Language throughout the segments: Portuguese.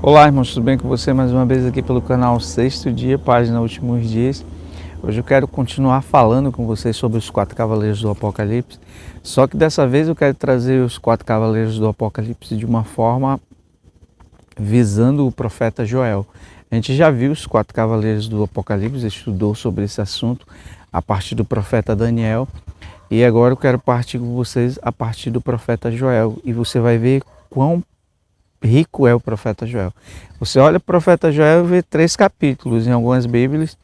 Olá, irmãos, tudo bem com você? Mais uma vez aqui pelo canal Sexto Dia, página Últimos Dias. Hoje eu quero continuar falando com vocês sobre os 4 cavaleiros do Apocalipse, só que dessa vez eu quero trazer os 4 cavaleiros do Apocalipse de uma forma visando o profeta Joel. A gente já viu os 4 cavaleiros do Apocalipse, estudou sobre esse assunto a partir do profeta Daniel, e agora eu quero partir com vocês a partir do profeta Joel, e você vai ver quão rico é o profeta Joel. Você olha o profeta Joel e vê 3 capítulos, em algumas bíblias,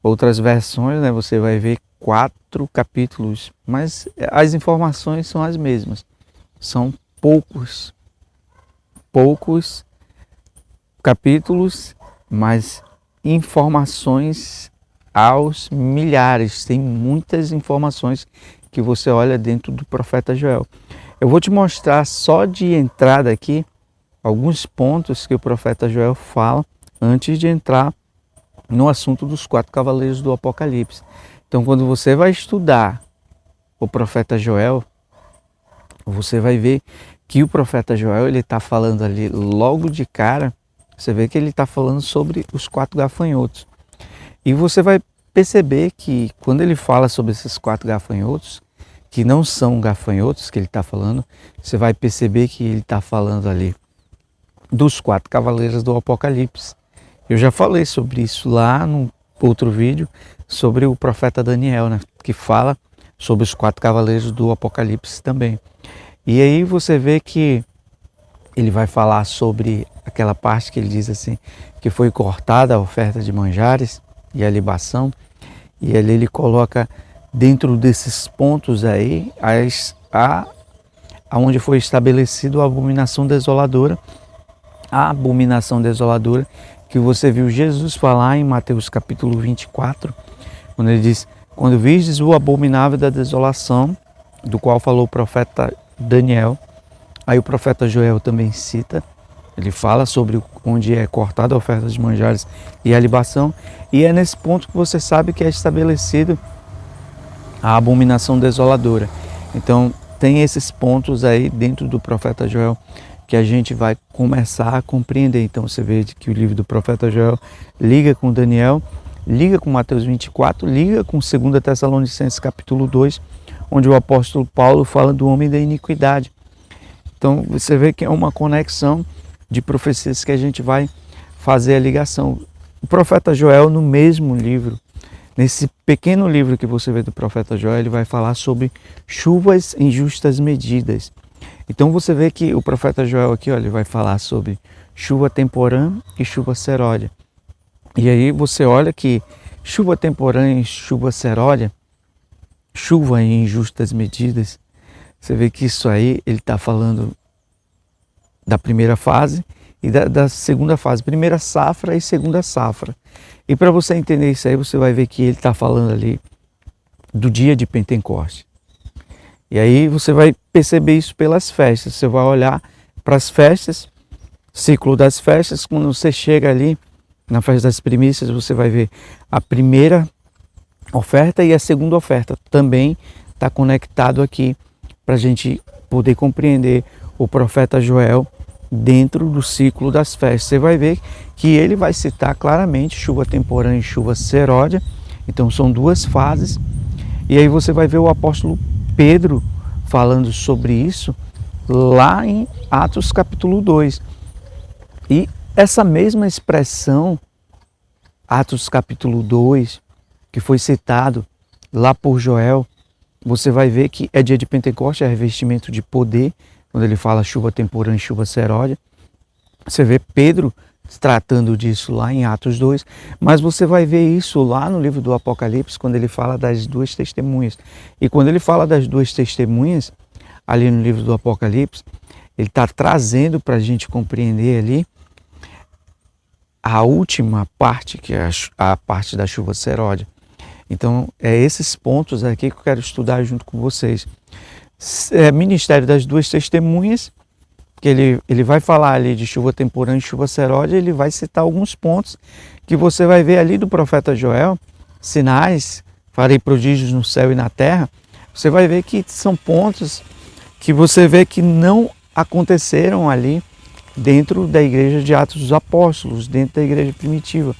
outras versões, né, você vai ver 4 capítulos, mas as informações são as mesmas. São poucos capítulos, mas informações aos milhares. Tem muitas informações que você olha dentro do profeta Joel. Eu vou te mostrar só de entrada aqui alguns pontos que o profeta Joel fala antes de entrar no assunto dos 4 cavaleiros do Apocalipse. Então, quando você vai estudar o profeta Joel, você vai ver que o profeta Joel ele está falando ali logo de cara. Você vê que ele está falando sobre os 4 gafanhotos. E você vai perceber que quando ele fala sobre esses 4 gafanhotos, que não são gafanhotos que ele está falando, você vai perceber que ele está falando ali dos 4 cavaleiros do Apocalipse. Eu já falei sobre isso lá no outro vídeo, sobre o profeta Daniel, né, que fala sobre os 4 cavaleiros do Apocalipse também. E aí você vê que ele vai falar sobre aquela parte que ele diz assim, que foi cortada a oferta de manjares e a libação, e ali ele coloca dentro desses pontos aí, aonde foi estabelecido a abominação desoladora, que você viu Jesus falar em Mateus capítulo 24, quando ele diz, quando vistes o abominável da desolação, do qual falou o profeta Daniel, aí o profeta Joel também cita, ele fala sobre onde é cortada a oferta de manjares e a libação, e é nesse ponto que você sabe que é estabelecido a abominação desoladora. Então tem esses pontos aí dentro do profeta Joel que a gente vai começar a compreender. Então você vê que o livro do profeta Joel liga com Daniel, liga com Mateus 24, liga com 2 Tessalonicenses capítulo 2, onde o apóstolo Paulo fala do homem da iniquidade. Então você vê que é uma conexão de profecias que a gente vai fazer a ligação. O profeta Joel, no mesmo livro, nesse pequeno livro que você vê do profeta Joel, ele vai falar sobre chuvas em justas medidas. Então você vê que o profeta Joel aqui, ó, ele vai falar sobre chuva temporã e chuva seródia. E aí você olha que chuva temporã e chuva seródia, chuva em justas medidas, você vê que isso aí ele está falando da primeira fase e da segunda fase, primeira safra e segunda safra. E para você entender isso aí, você vai ver que ele está falando ali do dia de Pentecoste. E aí você vai perceber isso pelas festas. Você vai olhar para as festas, ciclo das festas. Quando você chega ali na festa das primícias, você vai ver a primeira oferta e a segunda oferta. Também está conectado aqui para a gente poder compreender o profeta Joel dentro do ciclo das festas. Você vai ver que ele vai citar claramente chuva temporã e chuva seródia. Então são 2 fases. E aí você vai ver o apóstolo Pedro falando sobre isso lá em Atos capítulo 2. E essa mesma expressão, Atos capítulo 2, que foi citado lá por Joel, você vai ver que é dia de Pentecostes, é revestimento de poder, quando ele fala chuva temporã e chuva seródia. Você vê Pedro tratando disso lá em Atos 2, mas você vai ver isso lá no livro do Apocalipse, quando ele fala das 2 testemunhas. E quando ele fala das 2 testemunhas, ali no livro do Apocalipse, ele está trazendo para a gente compreender ali a última parte, que é a parte da chuva seródia. Então, é esses pontos aqui que eu quero estudar junto com vocês. Ministério das 2 testemunhas, que ele vai falar ali de chuva temporã e chuva seródia, ele vai citar alguns pontos que você vai ver ali do profeta Joel, sinais, farei prodígios no céu e na terra. Você vai ver que são pontos que você vê que não aconteceram ali dentro da igreja de Atos dos Apóstolos, dentro da igreja primitiva.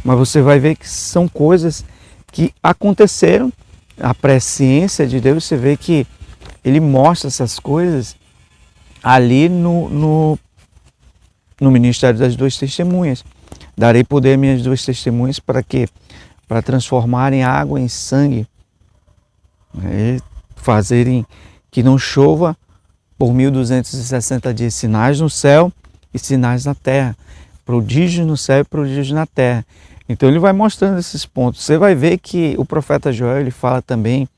Mas você vai ver que são coisas que aconteceram, a presciência de Deus, você vê que ele mostra essas coisas ali no ministério das duas testemunhas. Darei poder às minhas duas testemunhas para quê? Para transformarem água em sangue, fazerem que não chova por 1260 dias, sinais no céu e sinais na terra, prodígios no céu e prodígios na terra. Então ele vai mostrando esses pontos. Você vai ver que o profeta Joel, ele fala também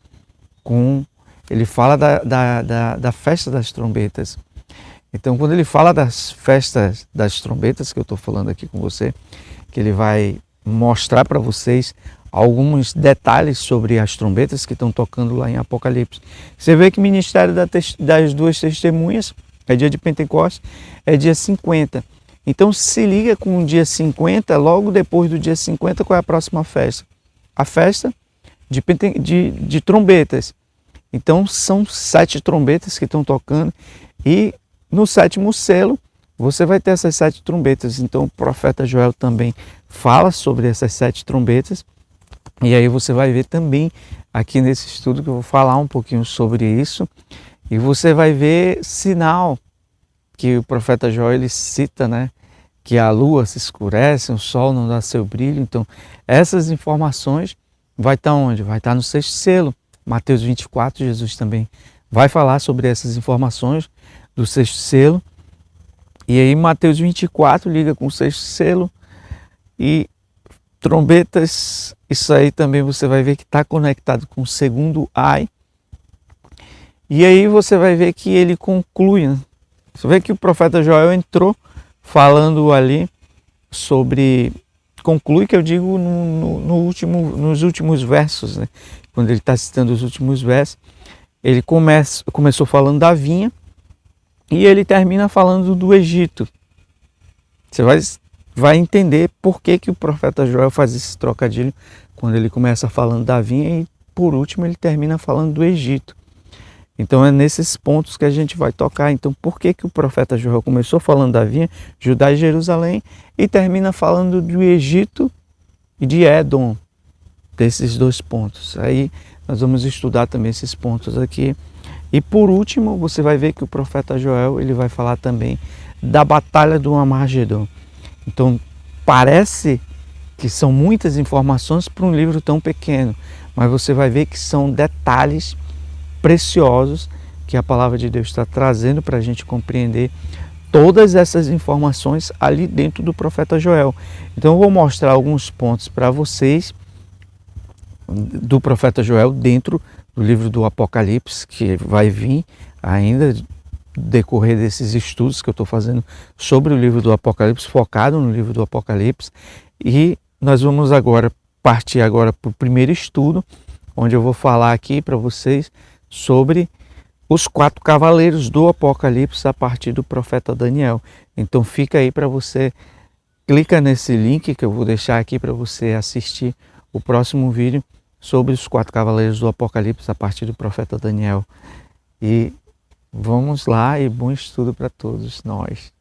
ele fala da festa das trombetas. Então quando ele fala das festas das trombetas, que eu estou falando aqui com você, que ele vai mostrar para vocês alguns detalhes sobre as trombetas que estão tocando lá em Apocalipse. Você vê que o ministério das duas testemunhas é dia de Pentecostes, é dia 50. Então se liga com o dia 50, logo depois do dia 50, qual é a próxima festa? A festa de trombetas. Então são 7 trombetas que estão tocando e no 7º selo você vai ter essas 7 trombetas. Então o profeta Joel também fala sobre essas 7 trombetas. E aí você vai ver também aqui nesse estudo que eu vou falar um pouquinho sobre isso. E você vai ver sinal que o profeta Joel ele cita, né? Que a lua se escurece, o sol não dá seu brilho. Então essas informações vai estar onde? Vai estar no 6º selo. Mateus 24, Jesus também vai falar sobre essas informações do 6º selo. E aí Mateus 24 liga com o 6º selo e trombetas, isso aí também você vai ver que está conectado com o 2º ai. E aí você vai ver que ele conclui, né? Você vê que o profeta Joel entrou falando ali sobre, conclui que eu digo nos últimos versos, né? Quando ele está citando os últimos versos, ele começou falando da vinha e ele termina falando do Egito. Você vai entender por que o profeta Joel faz esse trocadilho quando ele começa falando da vinha e por último ele termina falando do Egito. Então é nesses pontos que a gente vai tocar. Então por que o profeta Joel começou falando da vinha, Judá e Jerusalém, e termina falando do Egito e de Édom, desses 2 pontos. Aí nós vamos estudar também esses pontos aqui. E por último você vai ver que o profeta Joel ele vai falar também da batalha do Armagedon. Então parece que são muitas informações para um livro tão pequeno, mas você vai ver que são detalhes preciosos que a palavra de Deus está trazendo para a gente compreender todas essas informações ali dentro do profeta Joel. Então eu vou mostrar alguns pontos para vocês do profeta Joel dentro do livro do Apocalipse, que vai vir ainda decorrer desses estudos que eu estou fazendo sobre o livro do Apocalipse, focado no livro do Apocalipse. E nós vamos agora partir agora para o primeiro estudo, onde eu vou falar aqui para vocês sobre os 4 cavaleiros do Apocalipse a partir do profeta Daniel. Então fica aí para você, clica nesse link que eu vou deixar aqui para você assistir o próximo vídeo sobre os 4 cavaleiros do Apocalipse a partir do profeta Daniel. E vamos lá e bom estudo para todos nós.